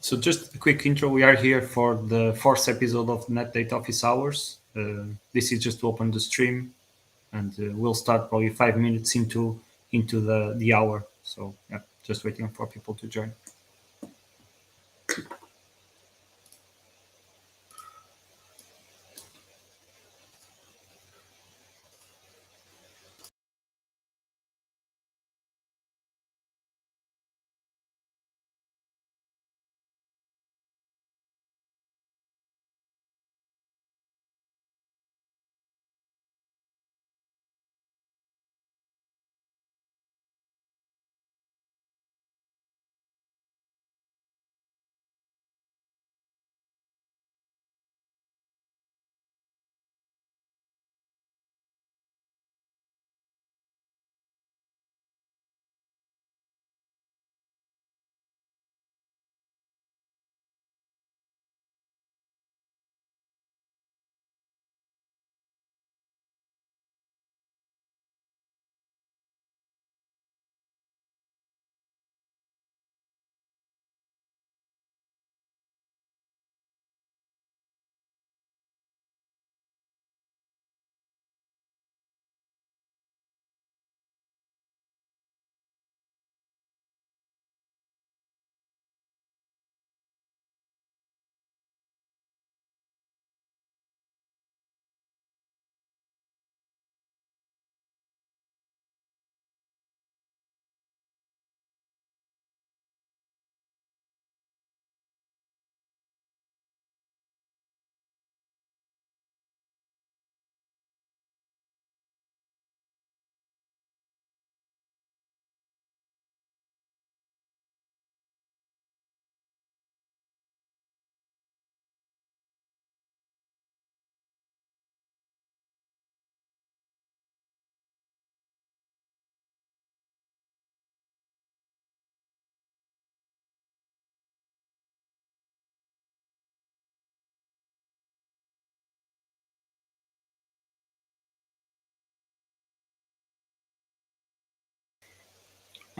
So just a quick intro. We are here for the fourth episode of Netdata Office Hours. This is just to open the stream, and we'll start probably 5 minutes into the hour. So yeah, just waiting for people to join.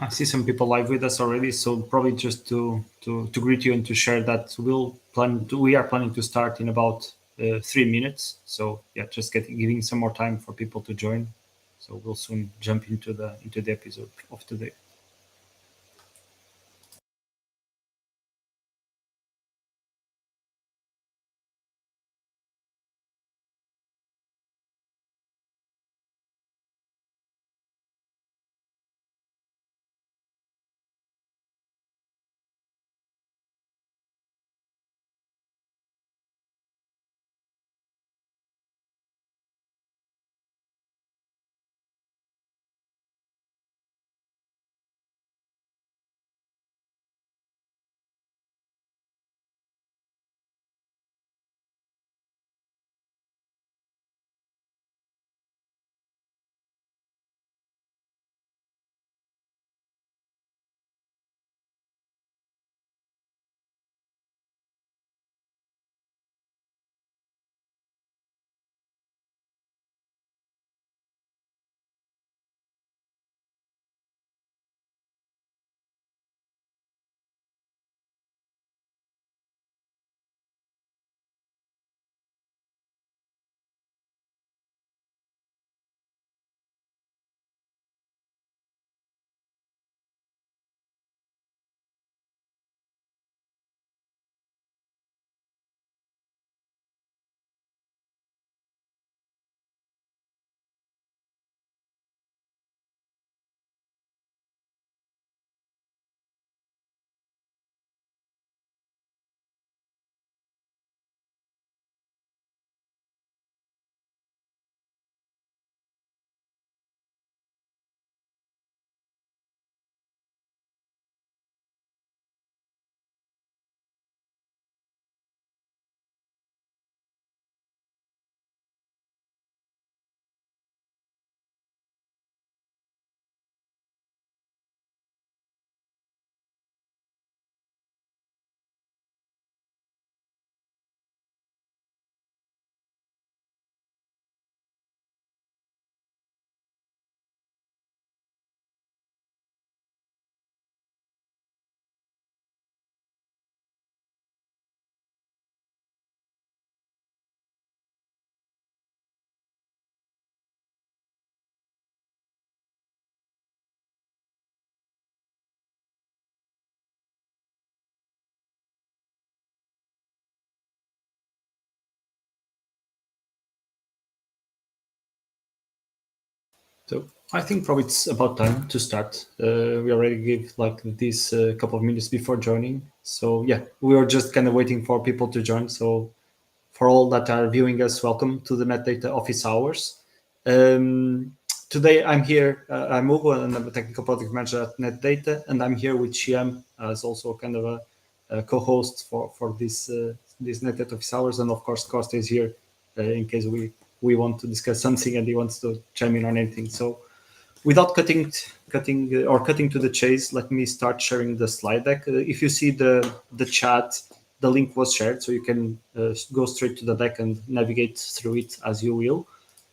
I see some people live with us already, so probably just to greet you and to share that we are planning to start in about 3 minutes. So yeah, just giving some more time for people to join. So we'll soon jump into the episode of today. So I think probably it's about time to start. We already gave like this couple of minutes before joining. So yeah, we were just kind of waiting for people to join. So for all that are viewing us, welcome to the Netdata Office Hours. Um, Today I'm here, I'm Hugo and I'm a technical product manager at Netdata, and I'm here with Shiam as also kind of a co-host for this Netdata Office Hours, and of course Costa is here in case we want to discuss something and he wants to chime in on anything. So without cutting to the chase, let me start sharing the slide deck. If you see the chat, the link was shared, so you can go straight to the deck and navigate through it as you will.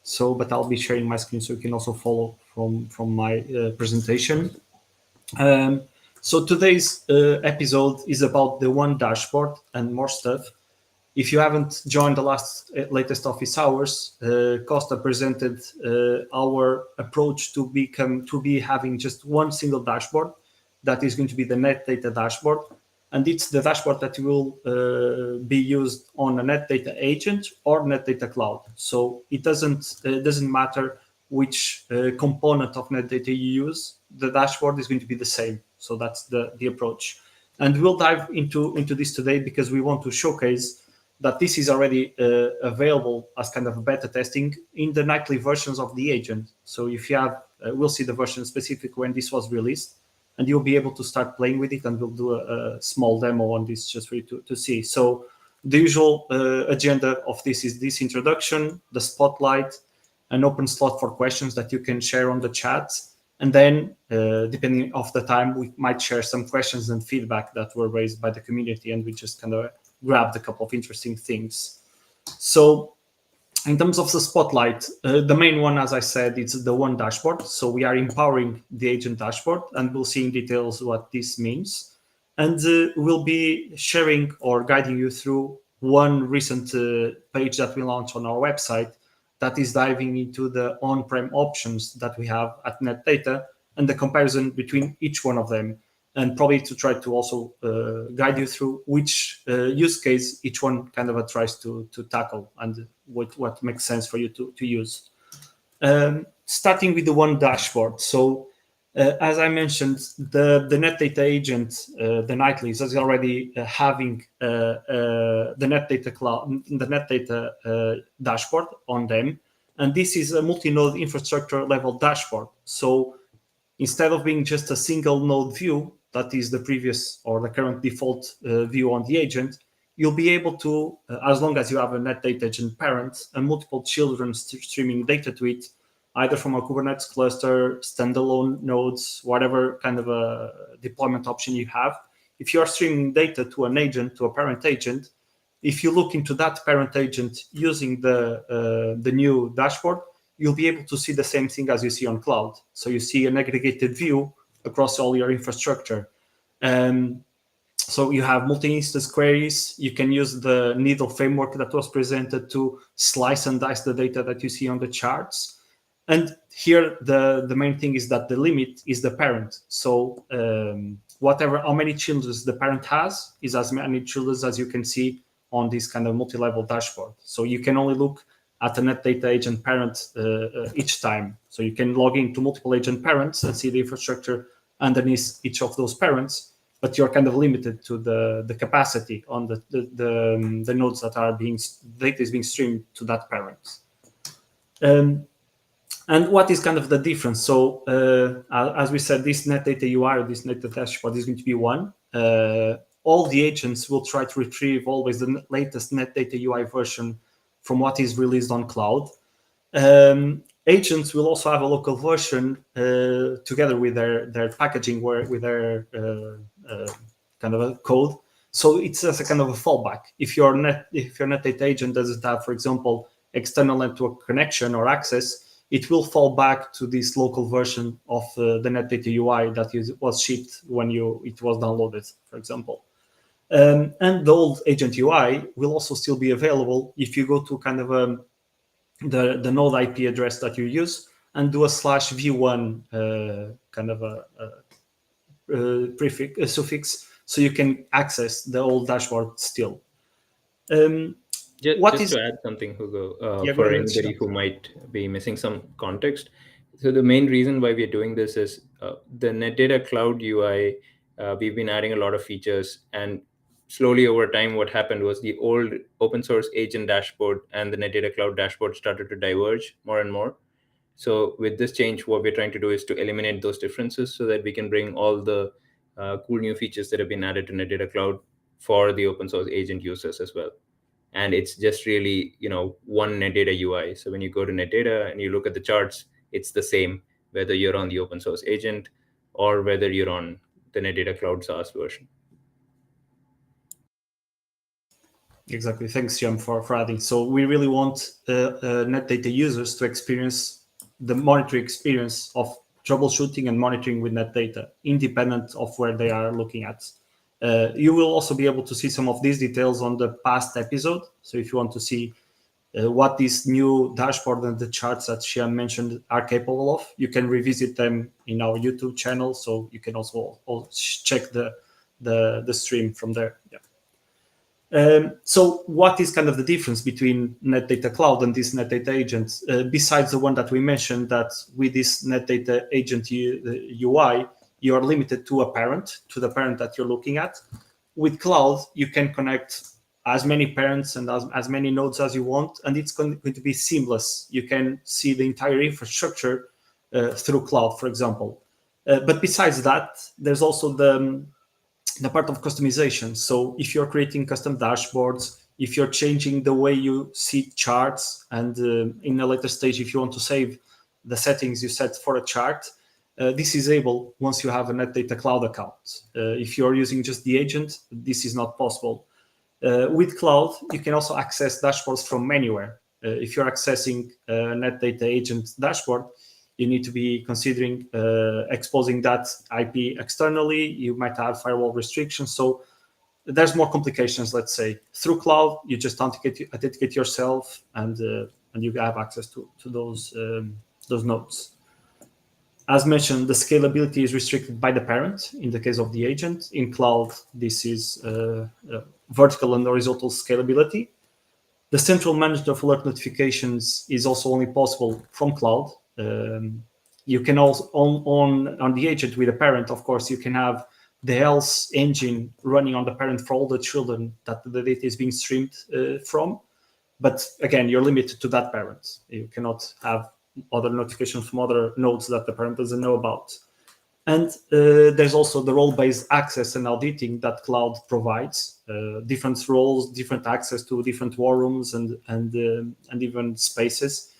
So, but I'll be sharing my screen so you can also follow from my presentation. Um, so today's episode is about the one dashboard and more stuff. If you haven't joined the latest office hours, Costa presented our approach to be having just one single dashboard that is going to be the Netdata dashboard, and it's the dashboard that will be used on a Netdata agent or Netdata cloud. So it doesn't matter which component of Netdata you use, the dashboard is going to be the same. So that's the approach, and we'll dive into this today because we want to showcase that this is already available as kind of a beta testing in the nightly versions of the agent. So if you have, we'll see the version specific when this was released, and you'll be able to start playing with it, and we'll do a small demo on this just for you to see. So the usual agenda of this is this introduction, the spotlight, an open slot for questions that you can share on the chat. And then, depending of the time, we might share some questions and feedback that were raised by the community, and we just kind of grabbed a couple of interesting things. So in terms of the spotlight, the main one, as I said, it's the one dashboard. So we are empowering the agent dashboard, and we'll see in details what this means. And we'll be sharing or guiding you through one recent page that we launched on our website that is diving into the on-prem options that we have at Netdata and the comparison between each one of them, and probably to try to also guide you through which use case each one kind of tries to tackle and what makes sense for you to use. Starting with the one dashboard. So as I mentioned, the Netdata agent, the nightly, is already having the Netdata cloud, the Netdata dashboard on them, and this is a multi-node infrastructure level dashboard. So instead of being just a single node view, that is the previous or the current default view on the agent, you'll be able to, as long as you have a Netdata agent parent and multiple children streaming data to it, either from a Kubernetes cluster, standalone nodes, whatever kind of a deployment option you have. If you are streaming data to an agent, to a parent agent, if you look into that parent agent using the new dashboard, you'll be able to see the same thing as you see on cloud. So you see an aggregated view across all your infrastructure. So you have multi-instance queries. You can use the needle framework that was presented to slice and dice the data that you see on the charts. And here, the main thing is that the limit is the parent. So how many children the parent has is as many children as you can see on this kind of multi-level dashboard. So you can only look at a Netdata agent parent each time. So you can log into multiple agent parents and see the infrastructure underneath each of those parents, but you're kind of limited to the capacity on the nodes that are data is being streamed to that parent. And what is kind of the difference? So as we said, this Netdata UI or this Netdata dashboard is going to be one. All the agents will try to retrieve always the latest Netdata UI version from what is released on cloud. Agents will also have a local version together with their packaging, with their kind of a code. So it's as a kind of a fallback. If your Netdata agent doesn't have, for example, external network connection or access, it will fall back to this local version of the Netdata UI that was shipped when it was downloaded, for example. And the old agent UI will also still be available if you go to kind of the node IP address that you use and do a /v1 kind of a suffix, so you can access the old dashboard still. What Just is? to add something, Hugo, Yeah, go for ahead, anybody Shira. who might be missing some context, So the main reason why we're doing this is the Netdata Cloud UI. We've been adding a lot of features, and slowly over time, what happened was the old open source agent dashboard and the Netdata Cloud dashboard started to diverge more and more. So with this change, what we're trying to do is to eliminate those differences so that we can bring all the cool new features that have been added to Netdata Cloud for the open source agent users as well. And it's just really, one Netdata UI. So when you go to Netdata and you look at the charts, it's the same whether you're on the open source agent or whether you're on the Netdata Cloud SaaS version. Exactly. Thanks, Jim, for adding. So we really want NetData users to experience the monitoring experience of troubleshooting and monitoring with NetData, independent of where they are looking at. You will also be able to see some of these details on the past episode. So if you want to see what this new dashboard and the charts that Shiam mentioned are capable of, you can revisit them in our YouTube channel. So you can also check the stream from there. Yeah. So what is kind of the difference between NetData Cloud and this NetData agent, besides the one that we mentioned, that with this NetData agent UI, you are limited to to the parent that you're looking at. With Cloud, you can connect as many parents and as many nodes as you want, and it's going to be seamless. You can see the entire infrastructure through Cloud, for example. But besides that, there's also the part of customization. So if you're creating custom dashboards, if you're changing the way you see charts, and in a later stage, if you want to save the settings you set for a chart, this is able once you have a NetData Cloud account. If you're using just the agent, this is not possible. With Cloud, you can also access dashboards from anywhere. If you're accessing a NetData agent dashboard, you need to be considering exposing that IP externally. You might have firewall restrictions. So there's more complications, let's say. Through Cloud, you just authenticate yourself, and you have access to those nodes. As mentioned, the scalability is restricted by the parent in the case of the agent. In Cloud, this is vertical and horizontal scalability. The central management of alert notifications is also only possible from Cloud. You can also on the agent with a parent, of course, you can have the health engine running on the parent for all the children that the data is being streamed from. But again, you're limited to that parent. You cannot have other notifications from other nodes that the parent doesn't know about. And there's also the role-based access and auditing that Cloud provides. Different roles, different access to different war rooms and even spaces.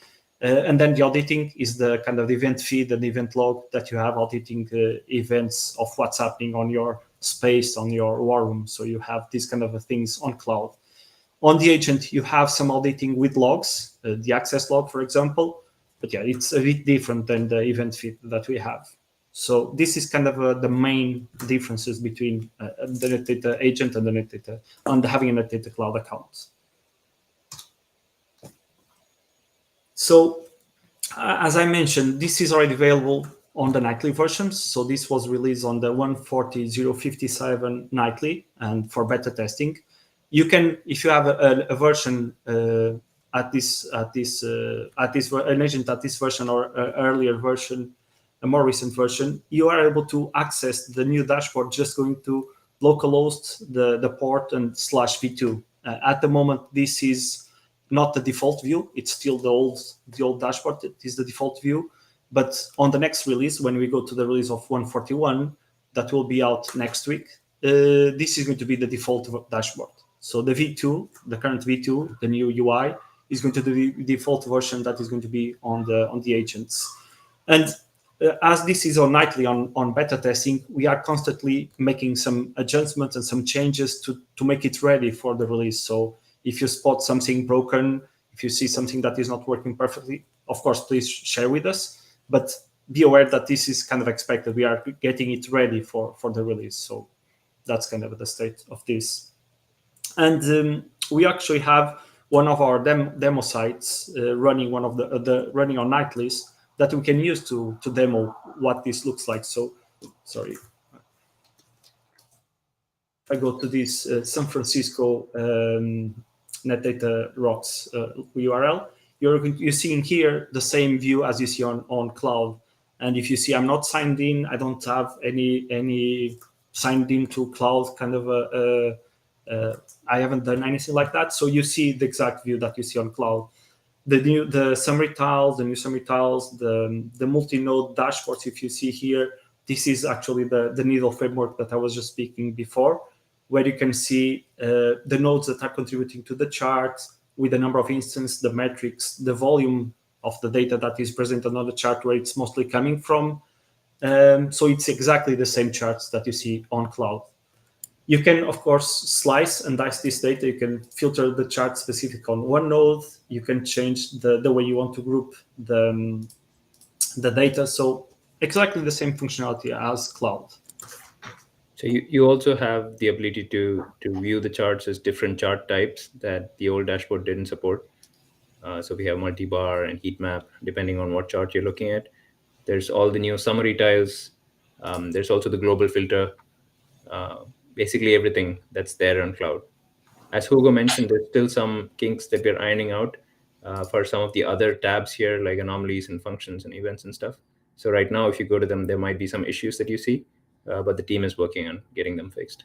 And then the auditing is the kind of event feed and event log that you have auditing events of what's happening on your space, on your war room. So you have these kind of things on Cloud. On the agent, you have some auditing with logs, the access log, for example. But yeah, it's a bit different than the event feed that we have. So this is kind of the main differences between the Netdata agent and the Netdata and having a Netdata Cloud account. So as I mentioned, this is already available on the nightly versions. So this was released on the 140.057 nightly and for beta testing. You can, if you have a version an agent at this version or earlier version, a more recent version, you are able to access the new dashboard just going to localhost the port and /v2. At the moment, this is not the default view. It's still the old dashboard. It is the default view. But on the next release, when we go to the release of 141, that will be out next week, this is going to be the default dashboard. So the V2, the current V2, the new UI, is going to be the default version that is going to be on the agents. And as this is on nightly on beta testing, we are constantly making some adjustments and some changes to make it ready for the release. So if you spot something broken, if you see something that is not working perfectly, of course, please share with us. But be aware that this is kind of expected. We are getting it ready for the release. So that's kind of the state of this. And we actually have one of our demo sites running one of the running on nightlies that we can use to demo what this looks like. So, sorry, if I go to this San Francisco Netdata Rocks URL, you're seeing here the same view as you see on cloud. And if you see, I'm not signed in, I don't have any signed in to cloud kind of I haven't done anything like that. So you see the exact view that you see on cloud. The summary tiles, the new summary tiles, the multi-node dashboards. If you see here, this is actually the needle framework that I was just speaking before, where you can see the nodes that are contributing to the chart with the number of instances, the metrics, the volume of the data that is presented on the chart, where it's mostly coming from. So it's exactly the same charts that you see on cloud. You can, of course, slice and dice this data. You can filter the chart specific on one node. You can change the way you want to group the data. So exactly the same functionality as cloud. So you also have the ability to view the charts as different chart types that the old dashboard didn't support. So we have multi-bar and heat map, depending on what chart you're looking at. There's all the new summary tiles. There's also the global filter. Basically everything that's there on cloud. As Hugo mentioned, there's still some kinks that we're ironing out for some of the other tabs here, like anomalies and functions and events and stuff. So right now, if you go to them, there might be some issues that you see, but the team is working on getting them fixed.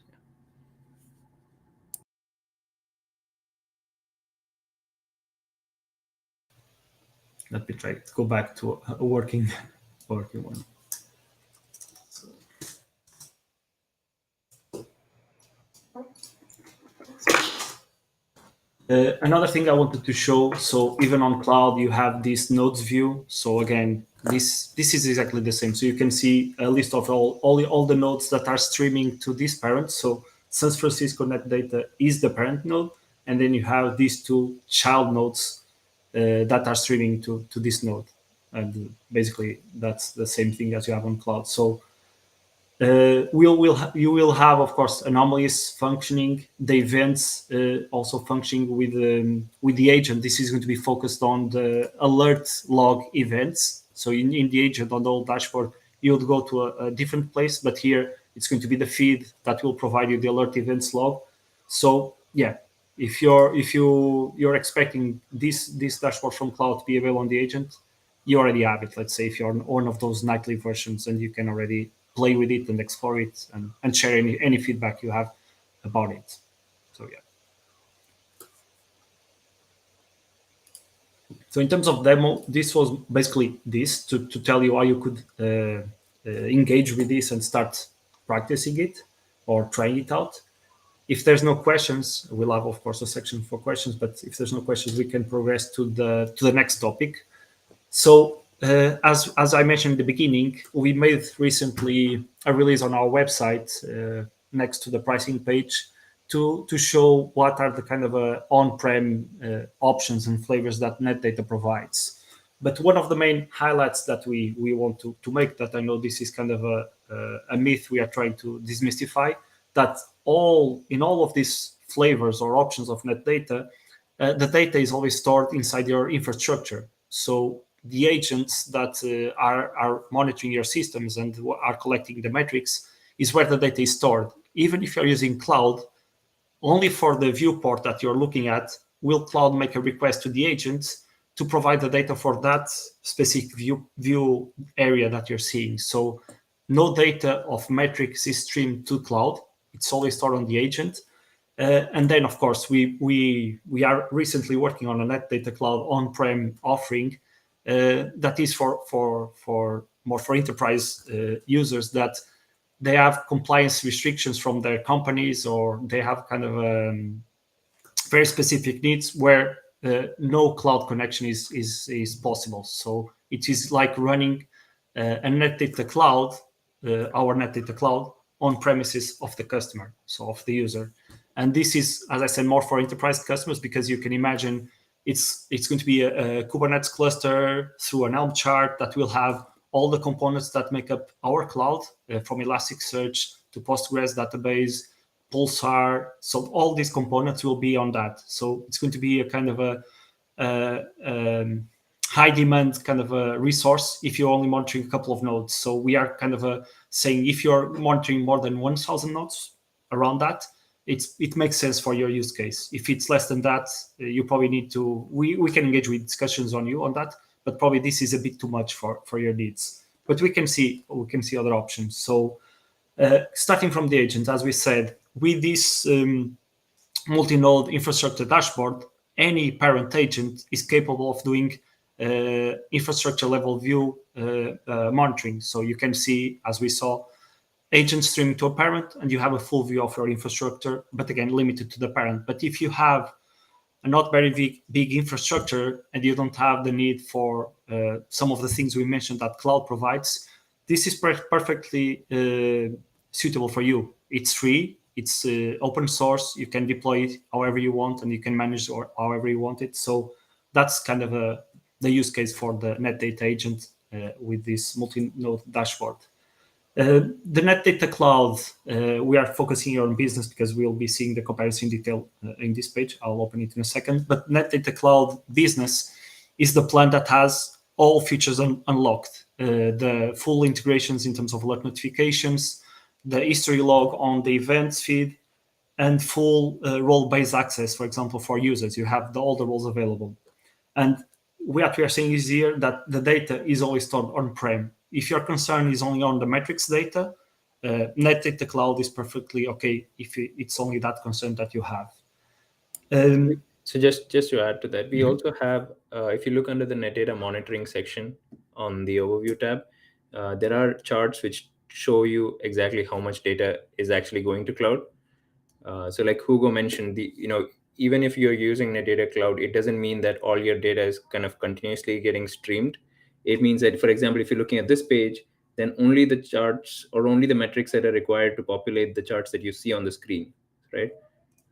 Let me try to go back to a working one. Another thing I wanted to show, so even on cloud, you have this nodes view. So again, this is exactly the same. So you can see a list of all the nodes that are streaming to this parent. So San Francisco Netdata is the parent node, and then you have these two child nodes that are streaming to this node. And basically, that's the same thing as you have on cloud. So you will have, of course, anomalies functioning, the events also functioning with the agent. This is going to be focused on the alert log events. So in the agent on the old dashboard, you'll go to a different place, but here it's going to be the feed that will provide you the alert events log. So yeah, if you're expecting this dashboard from cloud to be available on the agent, you already have it. Let's say if you're on one of those nightly versions, and you can already play with it and explore it and share any feedback you have about it. So yeah. So in terms of demo, this was basically this to tell you how you could engage with this and start practicing it or trying it out. If there's no questions, we'll have, of course, a section for questions. But if there's no questions, we can progress to the next topic. So as I mentioned in the beginning, we made recently a release on our website next to the pricing page to show what are the kind of on-prem options and flavors that Netdata provides. But one of the main highlights that we want to make, that I know this is kind of a myth we are trying to demystify, that in all of these flavors or options of Netdata, the data is always stored inside your infrastructure. So the agents that are monitoring your systems and are collecting the metrics is where the data is stored. Even if you're using cloud, only for the viewport that you're looking at will cloud make a request to the agent to provide the data for that specific view area that you're seeing. So no data of metrics is streamed to cloud. It's always stored on the agent. And then, of course, we are recently working on a Netdata Cloud on-prem offering that is for more for enterprise users, that they have compliance restrictions from their companies, or they have kind of very specific needs where no cloud connection is possible. So it is like running a Netdata Cloud, our Netdata Cloud, on premises of the customer, so of the user. And this is, as I said, more for enterprise customers, because you can imagine it's going to be a Kubernetes cluster through an Helm chart that will have all the components that make up our cloud, from Elasticsearch to Postgres database, Pulsar. So all these components will be on that. So it's going to be a kind of a high demand kind of a resource if you're only monitoring a couple of nodes. So we are kind of saying if you're monitoring more than 1,000 nodes, around that, it makes sense for your use case. If it's less than that, you probably need to. We can engage with discussions on you on that, but probably this is a bit too much for your needs. But we can see other options. So starting from the agent, as we said, with this multi-node infrastructure dashboard, any parent agent is capable of doing infrastructure level view monitoring. So you can see, as we saw, agent streaming to a parent, and you have a full view of your infrastructure, but again, limited to the parent. But if you have a not very big infrastructure and you don't have the need for some of the things we mentioned that cloud provides, this is perfectly suitable for you. It's free, it's open source, you can deploy it however you want, and you can manage or however you want it. So that's kind of the use case for the Netdata agent with this multi-node dashboard. The Netdata Cloud, we are focusing here on business because we'll be seeing the comparison detail in this page. I'll open it in a second. But Netdata Cloud Business is the plan that has all features unlocked. The full integrations in terms of alert notifications, the history log on the events feed, and full role-based access, for example, for users. You have all the roles available. And what we are saying is here that the data is always stored on-prem. If your concern is only on the metrics data, Netdata Cloud is perfectly okay if it's only that concern that you have. So just to add to that, we also have, if you look under the Netdata monitoring section on the overview tab, there are charts which show you exactly how much data is actually going to cloud. So like Hugo mentioned, even if you're using Netdata Cloud, it doesn't mean that all your data is kind of continuously getting streamed. It means that, for example, if you're looking at this page, then only the charts or only the metrics that are required to populate the charts that you see on the screen, right?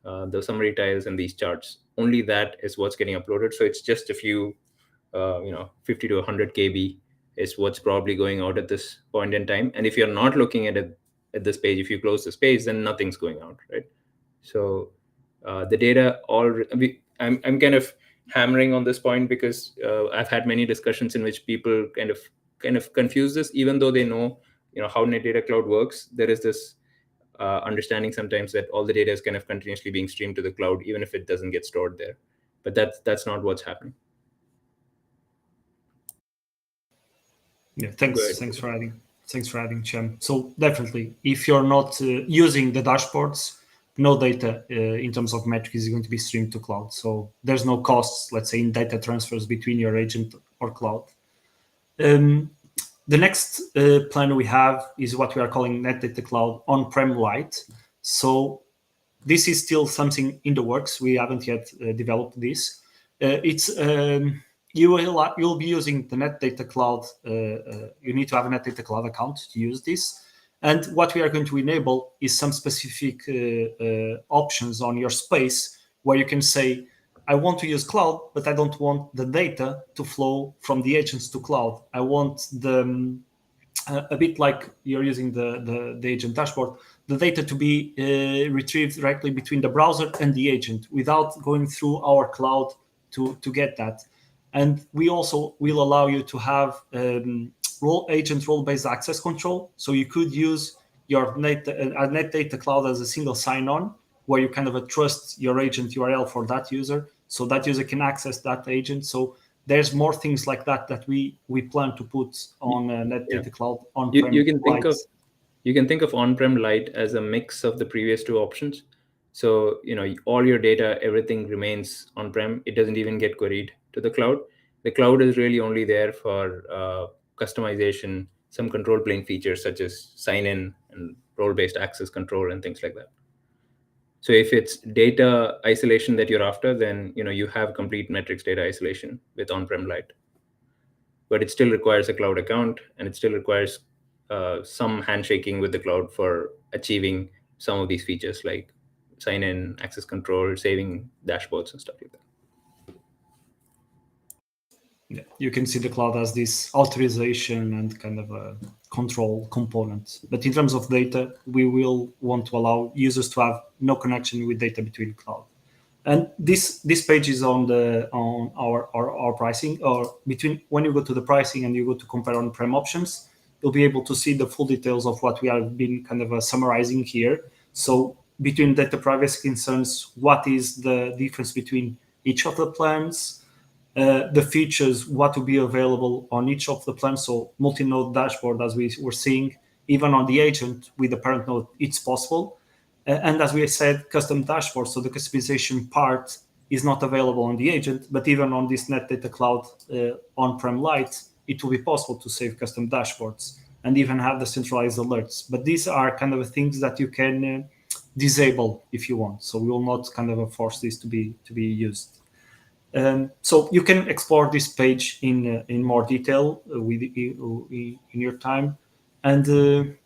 The summary tiles and these charts, only that is what's getting uploaded. So it's just a few, 50 to 100 KB is what's probably going out at this point in time. And if you're not looking at it at this page, if you close this page, then nothing's going out, right? So the data I'm kind of hammering on this point because I've had many discussions in which people kind of confuse this, even though they know how Netdata Cloud works. There is this understanding sometimes that all the data is kind of continuously being streamed to the cloud, even if it doesn't get stored there. But that's not what's happening. Yeah, Go ahead. thanks for adding, Chem. So definitely, if you're not using the dashboards, no data in terms of metrics is going to be streamed to cloud. So there's no costs, let's say, in data transfers between your agent or cloud. The next plan we have is what we are calling Netdata Cloud On-prem Lite. So this is still something in the works. We haven't yet developed this. You'll be using the Netdata Cloud. You need to have a Netdata Cloud account to use this. And what we are going to enable is some specific options on your space where you can say, I want to use cloud, but I don't want the data to flow from the agents to cloud. I want a bit like you're using the agent dashboard, the data to be retrieved directly between the browser and the agent without going through our cloud to get that. And we also will allow you to have role-based access control. So you could use your Netdata Cloud as a single sign-on, where you kind of trust your agent URL for that user, so that user can access that agent. So there's more things like that we plan to put on Netdata Cloud on-prem. You can think of on-prem Lite as a mix of the previous two options. So all your data, everything remains on-prem. It doesn't even get queried to the cloud. The cloud is really only there for customization, some control plane features such as sign-in and role-based access control and things like that. So if it's data isolation that you're after, then you have complete metrics data isolation with on-prem Lite. But it still requires a cloud account, and it still requires some handshaking with the cloud for achieving some of these features like sign-in, access control, saving dashboards and stuff like that. Yeah, you can see the cloud as this authorization and kind of a control component. But in terms of data, we will want to allow users to have no connection with data between cloud. And this page is on our pricing, or between when you go to the pricing and you go to compare on-prem options, you'll be able to see the full details of what we have been kind of summarizing here. So between data privacy concerns, what is the difference between each of the plans, the features, what will be available on each of the plans. So multi-node dashboard, as we were seeing, even on the agent with the parent node, it's possible. And as we said, custom dashboard. So the customization part is not available on the agent, but even on this Netdata Cloud on-prem Lite, it will be possible to save custom dashboards and even have the centralized alerts. But these are kind of things that you can disable if you want. So we will not kind of force this to be used. So you can explore this page in more detail in your time, and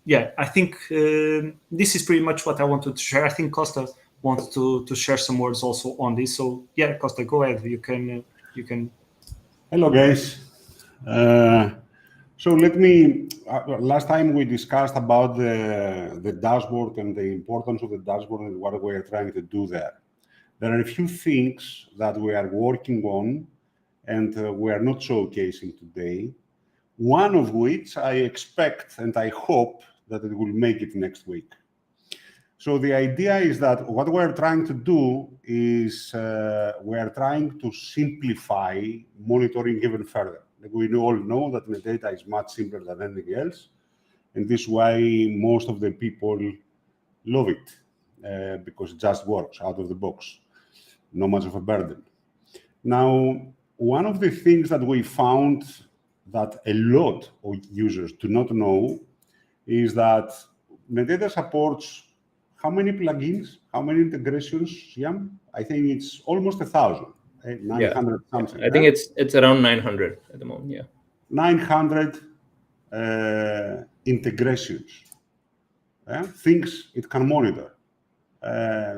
yeah, I think this is pretty much what I wanted to share. I think Costa wants to share some words also on this. So yeah, Costa, go ahead. You can. Hello, guys. So let me. Last time we discussed about the dashboard and the importance of the dashboard and what we are trying to do there. There are a few things that we are working on and we are not showcasing today. One of which I expect and I hope that it will make it next week. So the idea is that what we're trying to do is we're trying to simplify monitoring even further. We all know that the data is much simpler than anything else, and this is why most of the people love it, because it just works out of the box, no much of a burden. Now, one of the things that we found that a lot of users do not know is that Netdata supports how many plugins, how many integrations, Yam? I think it's almost 1,000, 900 something. I think it's around 900 at the moment, yeah. 900 integrations, things it can monitor.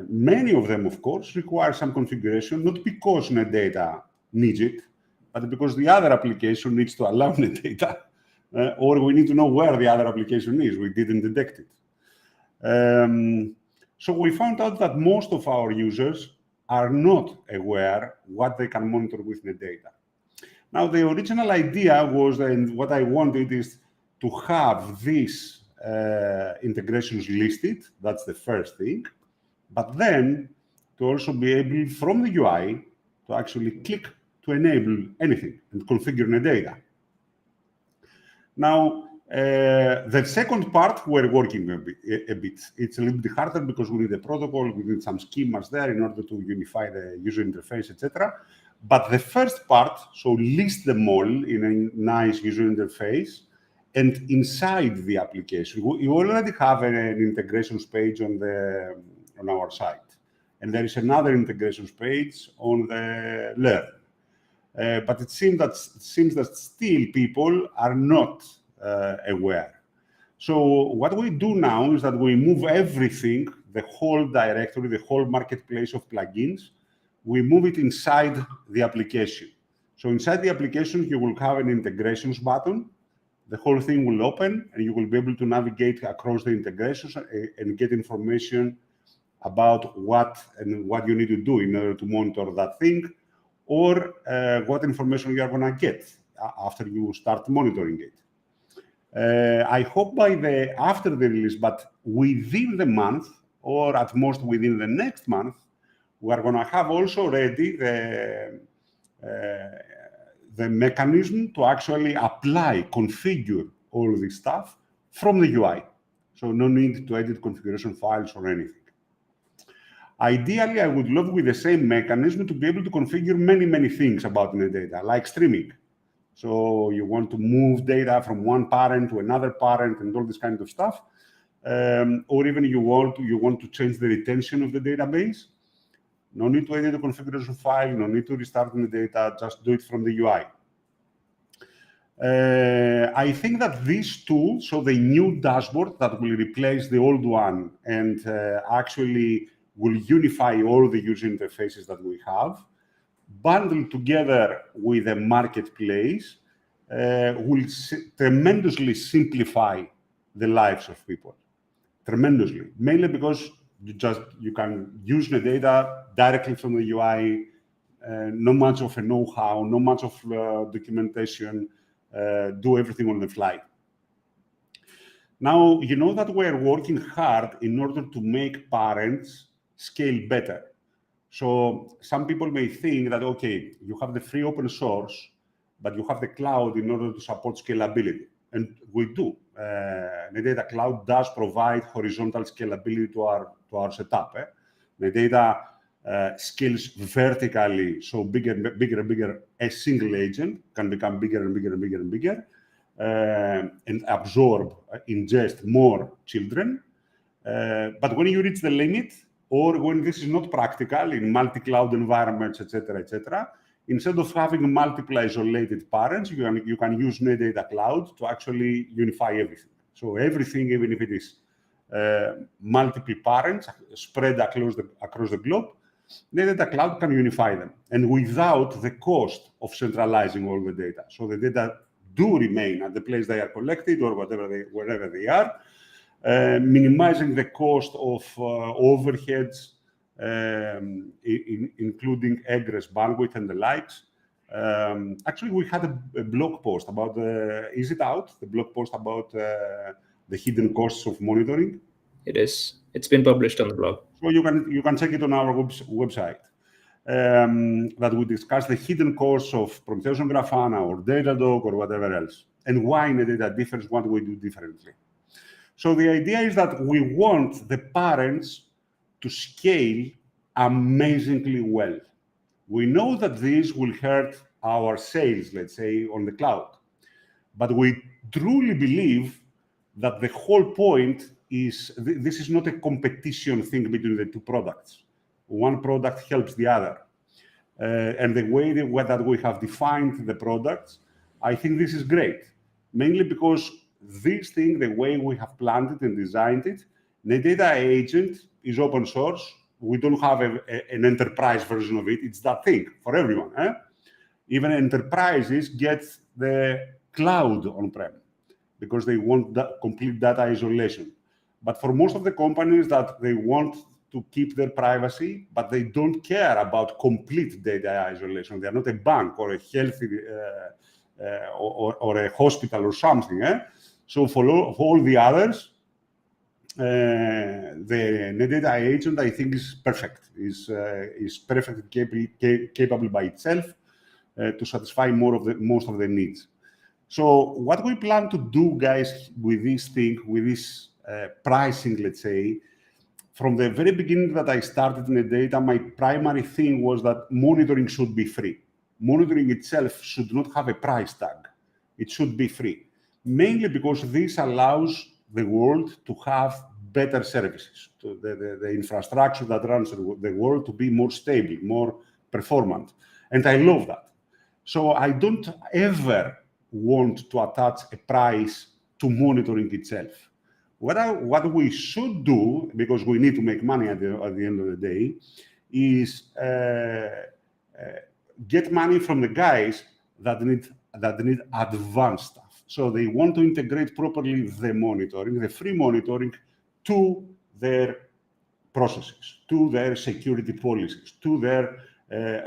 Many of them, of course, require some configuration, not because Netdata needs it, but because the other application needs to allow Netdata, or we need to know where the other application is. We didn't detect it. So we found out that most of our users are not aware what they can monitor with Netdata. Now, the original idea was, and what I wanted is to have these integrations listed. That's the first thing. But then to also be able, from the UI, to actually click to enable anything and configure Netdata. Now, the second part, we're working a bit. It's a little bit harder because we need a protocol, we need some schemas there in order to unify the user interface, etc. But the first part, so list them all in a nice user interface, and inside the application, you already have an integrations page on our site, and there is another integrations page on the Learn. But it seems that still people are not aware. So what we do now is that we move everything, the whole directory, the whole marketplace of plugins, we move it inside the application. So inside the application, you will have an integrations button. The whole thing will open, and you will be able to navigate across the integrations and get information about what you need to do in order to monitor that thing, or what information you are going to get after you start monitoring it. I hope after the release, but within the month, or at most within the next month, we are going to have also ready the mechanism to actually apply, configure all of this stuff from the UI. So no need to edit configuration files or anything. Ideally, I would love with the same mechanism to be able to configure many, many things about Netdata, like streaming. So you want to move data from one parent to another parent and all this kind of stuff. Or even you want to change the retention of the database. No need to edit the configuration file, no need to restart the data, just do it from the UI. I think that these tools, so the new dashboard that will replace the old one and actually will unify all the user interfaces that we have, bundled together with a marketplace, will tremendously simplify the lives of people. Tremendously, mainly because you can use the data directly from the UI, no much of a know-how, no much of documentation, do everything on the fly. Now, you know that we're working hard in order to make parents scale better. So some people may think that, okay, you have the free open source, but you have the cloud in order to support scalability. And we do. Netdata Cloud does provide horizontal scalability to our setup. Netdata scales vertically, so bigger and bigger. A single agent can become bigger and bigger and bigger and bigger, and absorb, ingest more children. But when you reach the limit, or when this is not practical in multi-cloud environments, etc., instead of having multiple isolated parents, you can use Netdata Cloud to actually unify everything. So everything, even if it is multiple parents spread across the globe, Netdata Cloud can unify them, and without the cost of centralizing all the data. So the data do remain at the place they are collected or wherever they are, minimizing the cost of overheads, including egress, bandwidth, and the likes. Actually, we had a blog post about is it out? The blog post about the hidden costs of monitoring. It is. It's been published on the blog. So you can check it on our website. That we discuss the hidden costs of Prometheus and Grafana or Datadog or whatever else, and why Netdata differs, what we do differently. So the idea is that we want the parents to scale amazingly well. We know that this will hurt our sales, let's say, on the cloud. But we truly believe that the whole point is this is not a competition thing between the two products. One product helps the other. And the way that we have defined the products, I think this is great. Mainly because this thing, the way we have planned it and designed it, Netdata Agent is open source. We don't have an enterprise version of it. It's that thing for everyone. Even enterprises get the cloud on-prem because they want that complete data isolation. But for most of the companies that they want to keep their privacy, but they don't care about complete data isolation. They are not a bank or a healthy or a hospital or something. So for all the others, the Netdata Agent, I think, is perfect. Is perfectly capable by itself to satisfy most of the needs. So what we plan to do, guys, with this thing, with this pricing, let's say, from the very beginning that I started Netdata, my primary thing was that monitoring should be free. Monitoring itself should not have a price tag. It should be free, mainly because this allows the world to have better services, to the infrastructure that runs the world to be more stable, more performant. And I love that. So I don't ever want to attach a price to monitoring itself. What we should do, because we need to make money at the end of the day, is get money from the guys that need advanced stuff. So they want to integrate properly the monitoring, the free monitoring, to their processes, to their security policies, to their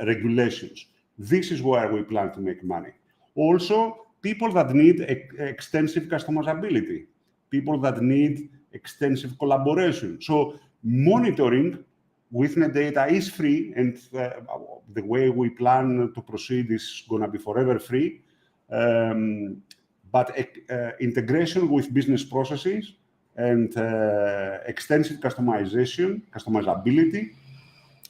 regulations. This is where we plan to make money. Also, people that need extensive customizability, people that need extensive collaboration. So monitoring with Netdata is free, and the way we plan to proceed is going to be forever free. But integration with business processes and extensive customizability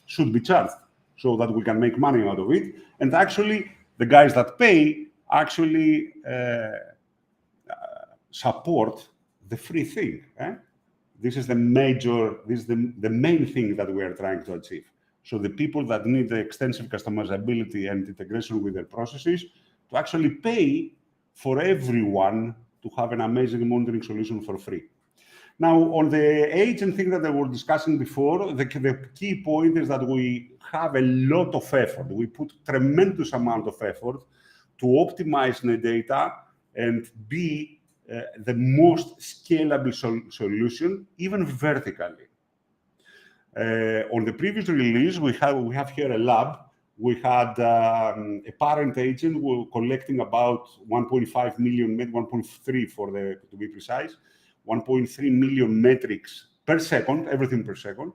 should be charged so that we can make money out of it. And actually, the guys that pay actually support the free thing. This is the main thing that we are trying to achieve. So the people that need the extensive customizability and integration with their processes to actually pay for everyone to have an amazing monitoring solution for free. Now, on the agent thing that I was discussing before, the key point is that we have a lot of effort. We put tremendous amount of effort to optimize Netdata and be the most scalable solution, even vertically. On the previous release, we have here a lab. We had a parent agent collecting about 1.5 million, maybe 1.3 to be precise. 1.3 million metrics per second, everything per second,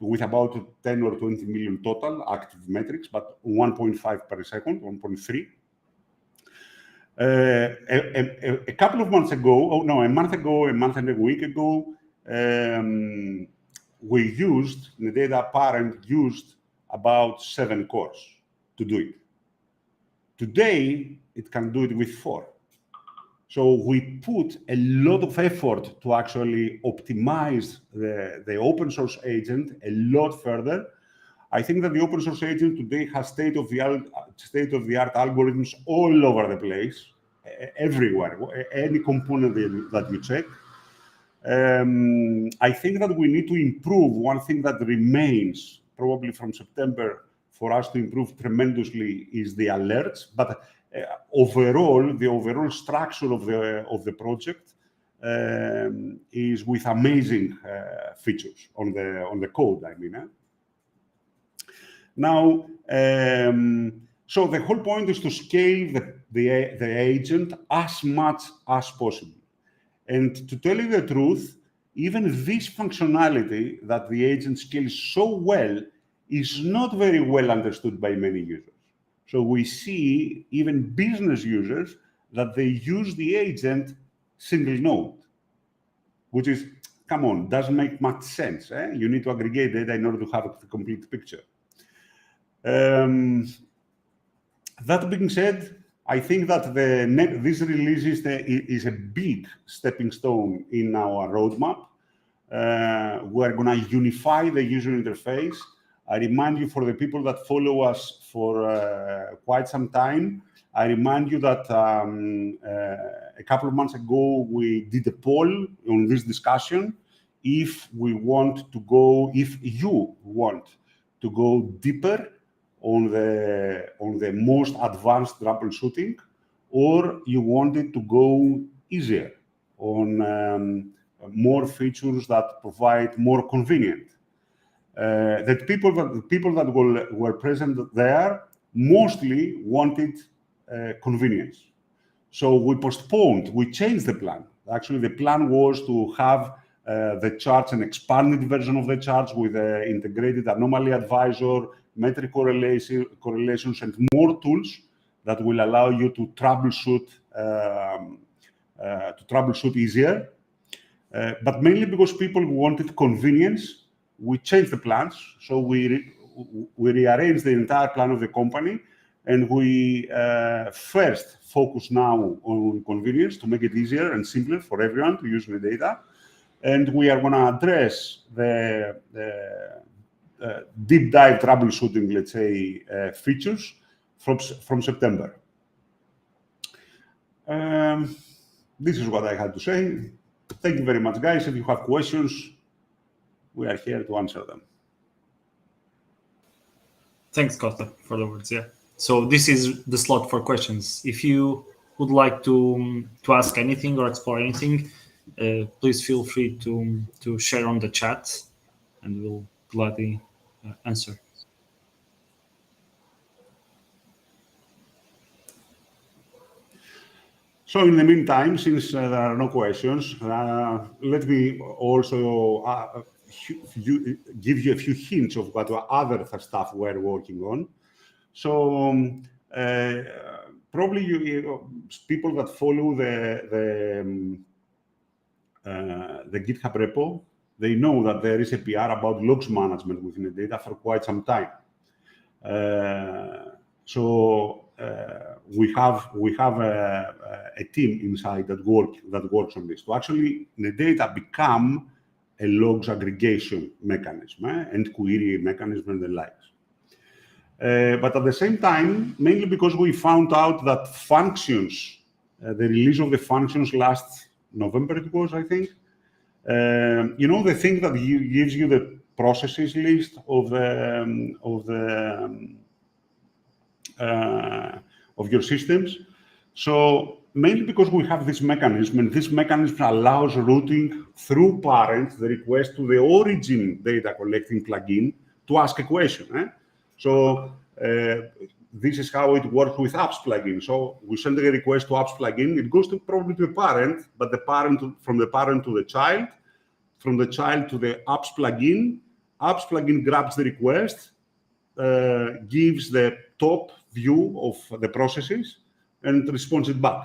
with about 10 or 20 million total active metrics, but 1.5 per second, 1.3. A couple of months ago, a month and a week ago, Netdata parent used about 7 cores to do it. Today, it can do it with 4. So we put a lot of effort to actually optimize the open source agent a lot further. I think that the open source agent today has state-of-the-art algorithms all over the place, everywhere, any component that you check. I think that we need to improve. One thing that remains probably from September for us to improve tremendously is the alerts. But overall, the overall structure of the project is with amazing features on the code. I mean. Now, so the whole point is to scale the agent as much as possible. And to tell you the truth, even this functionality that the agent scales so well is not very well understood by many users. So we see even business users that they use the agent single node, which is, come on, doesn't make much sense. You need to aggregate data in order to have a complete picture. That being said, I think that this release is a big stepping stone in our roadmap. We're going to unify the user interface. I remind you, for the people that follow us for quite some time, I remind you that a couple of months ago, we did a poll on this discussion. If you want to go deeper on the most advanced troubleshooting, or you wanted to go easier on more features that provide more convenient. The people that were present there mostly wanted convenience. So we changed the plan. Actually, the plan was to have the charts, an expanded version of the charts with an integrated anomaly advisor, metric correlations, and more tools that will allow you to troubleshoot easier. But mainly because people wanted convenience, we changed the plans. So we rearranged the entire plan of the company, and we first focus now on convenience to make it easier and simpler for everyone to use the data. And we are going to address the deep dive troubleshooting, let's say, features from September. This is what I had to say. Thank you very much, guys. If you have questions, we are here to answer them. Thanks, Costa, for the words. Yeah. So this is the slot for questions. If you would like to ask anything or explore anything, please feel free to share on the chat, and we'll gladly answer. So in the meantime, since there are no questions, let me also give you a few hints of what other stuff we're working on. So probably people that follow the GitHub repo, they know that there is a PR about logs management within the data for quite some time. So we have a team inside that works on this to actually the data become a logs aggregation mechanism and query mechanism and the likes. But at the same time, mainly because we found out that functions, the release of the functions last November it was, I think. The thing that gives you the processes list of your systems. So mainly because we have this mechanism, and this mechanism allows routing through parent the request to the origin data collecting plugin to ask a question. So this is how it works with apps plugin. So we send a request to apps plugin. It goes probably to the parent, but the parent from the parent to the child, from the child to the apps plugin. Apps plugin grabs the request, gives the top view of the processes, and responds it back.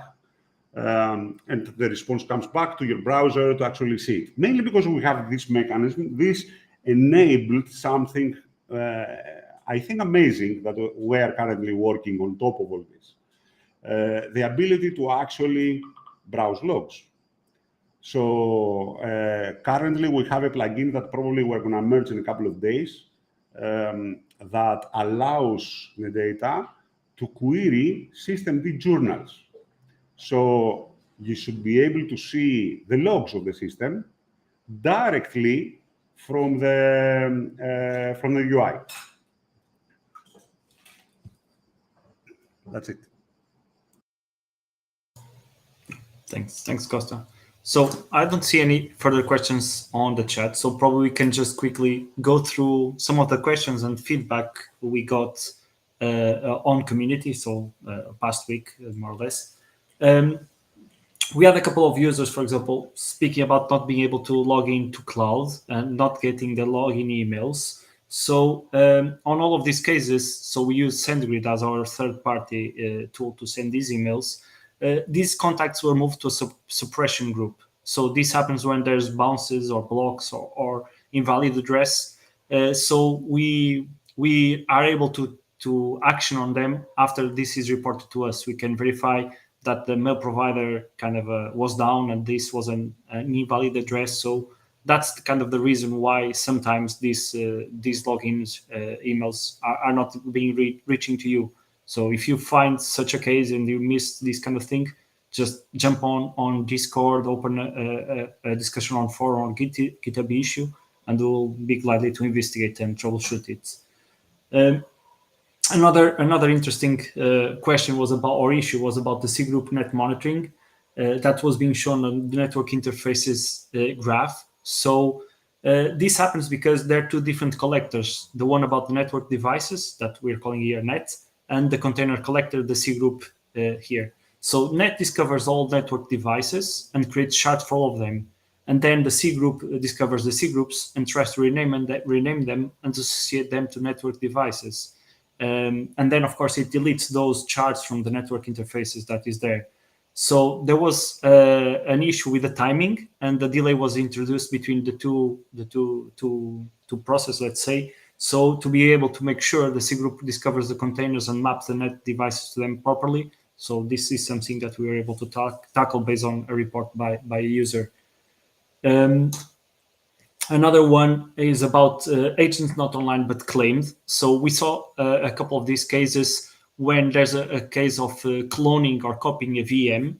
And the response comes back to your browser to actually see it. Mainly because we have this mechanism. This enabled something, I think, amazing that we are currently working on top of all this. The ability to actually browse logs. So currently we have a plugin that probably we're going to merge in a couple of days that allows Netdata to query systemd journals. So you should be able to see the logs of the system directly from the UI. That's it. Thanks, Costa. So I don't see any further questions on the chat. So probably we can just quickly go through some of the questions and feedback we got on community. So past week, more or less. We had a couple of users, for example, speaking about not being able to log into cloud and not getting the login emails. So on all of these cases, so we use SendGrid as our third-party tool to send these emails. These contacts were moved to a suppression group. So this happens when there's bounces or blocks or invalid address. So we are able to action on them after this is reported to us. We can verify that the mail provider kind of was down and this was an invalid address. So that's kind of the reason why sometimes these logins emails are not being reaching to you. So if you find such a case and you miss this kind of thing, just jump on Discord, open a discussion on forum or GitHub issue, and we'll be glad to investigate and troubleshoot it. Another interesting question was about, or issue was about the cgroup net monitoring that was being shown on the network interfaces graph. So this happens because there are two different collectors, the one about the network devices that we're calling here net, and the container collector, the cgroup here. So net discovers all network devices and creates shards for all of them. And then the cgroup discovers the cgroups and tries to rename them and associate them to network devices. And then, of course, it deletes those shards from the network interfaces that is there. So there was an issue with the timing, and the delay was introduced between the two processes, let's say. So to be able to make sure the cgroup discovers the containers and maps the net devices to them properly. So this is something that we were able to tackle based on a report by a user. Another one is about agents not online but claimed. So we saw a couple of these cases when there's a case of cloning or copying a VM,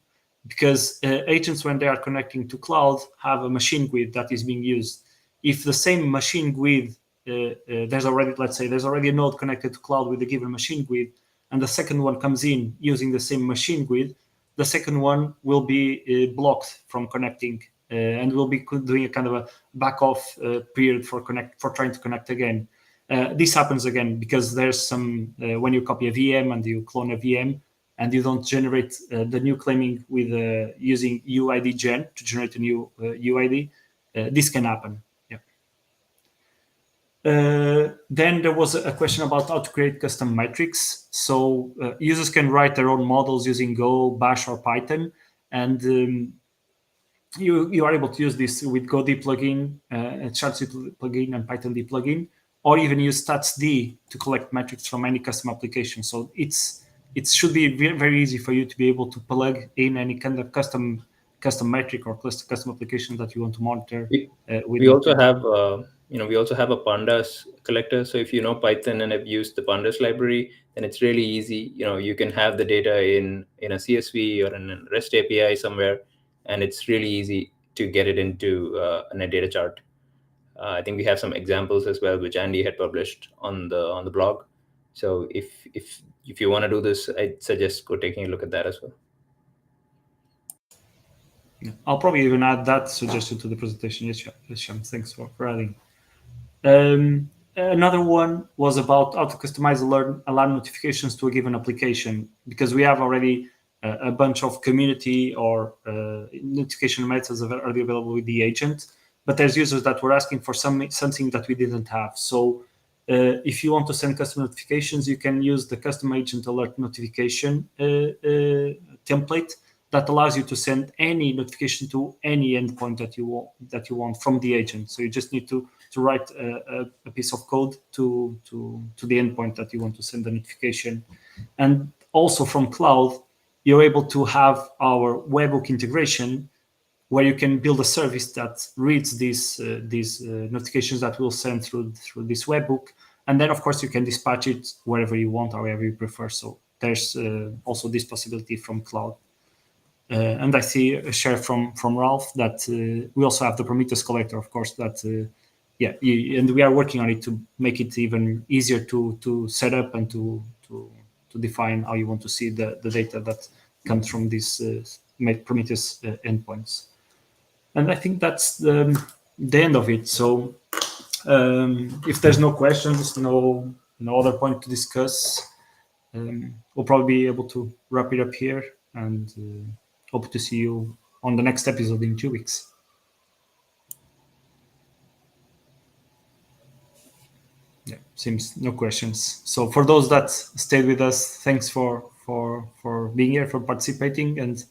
because agents, when they are connecting to cloud, have a machine GUID that is being used. If the same machine GUID, there's already a node connected to cloud with a given machine GUID, and the second one comes in using the same machine GUID, the second one will be blocked from connecting and we'll be doing a kind of a back off period for trying to connect again. This happens again because there's some when you copy a VM and you clone a VM and you don't generate the new claiming with using UID gen to generate a new UID, this can happen. Then there was a question about how to create custom metrics. So users can write their own models using Go, Bash, or Python, and you are able to use this with GoD plugin, ChartStreet plugin, and PythonD plugin, or even use StatsD to collect metrics from any custom application. So it should be very easy for you to be able to plug in any kind of custom metric or custom application that you want to monitor. We also have we also have a pandas collector. So if you know Python and have used the pandas library, then it's really easy. You can have the data in a CSV or in a REST API somewhere, and it's really easy to get it into a Netdata chart. I think we have some examples as well, which Andy had published on the blog. So if you want to do this, I'd suggest go taking a look at that as well. I'll probably even add that suggestion to the presentation. Yes, Sham, thanks for adding. another one was about how to customize alarm notifications to a given application, because we have already a bunch of community or notification methods already available with the agent, but there's users that were asking for something that we didn't have. So if you want to send custom notifications, you can use the custom agent alert notification template that allows you to send any notification to any endpoint that you want from the agent. So you just need to write a piece of code to the endpoint that you want to send the notification. And also from cloud, you're able to have our webhook integration, where you can build a service that reads these notifications that we'll send through this webhook, and then of course you can dispatch it wherever you want, however you prefer. So there's also this possibility from cloud. And I see a share from Ralph that we also have the Prometheus collector, of course, that and we are working on it to make it even easier to set up and to define how you want to see the data that comes from these Prometheus endpoints. And I think that's the end of it. So if there's no questions, no other point to discuss, we'll probably be able to wrap it up here, and hope to see you on the next episode in 2 weeks. Yeah, seems no questions. So for those that stayed with us, thanks for being here, for participating, and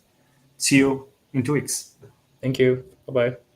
see you in 2 weeks. Thank you. Bye-bye.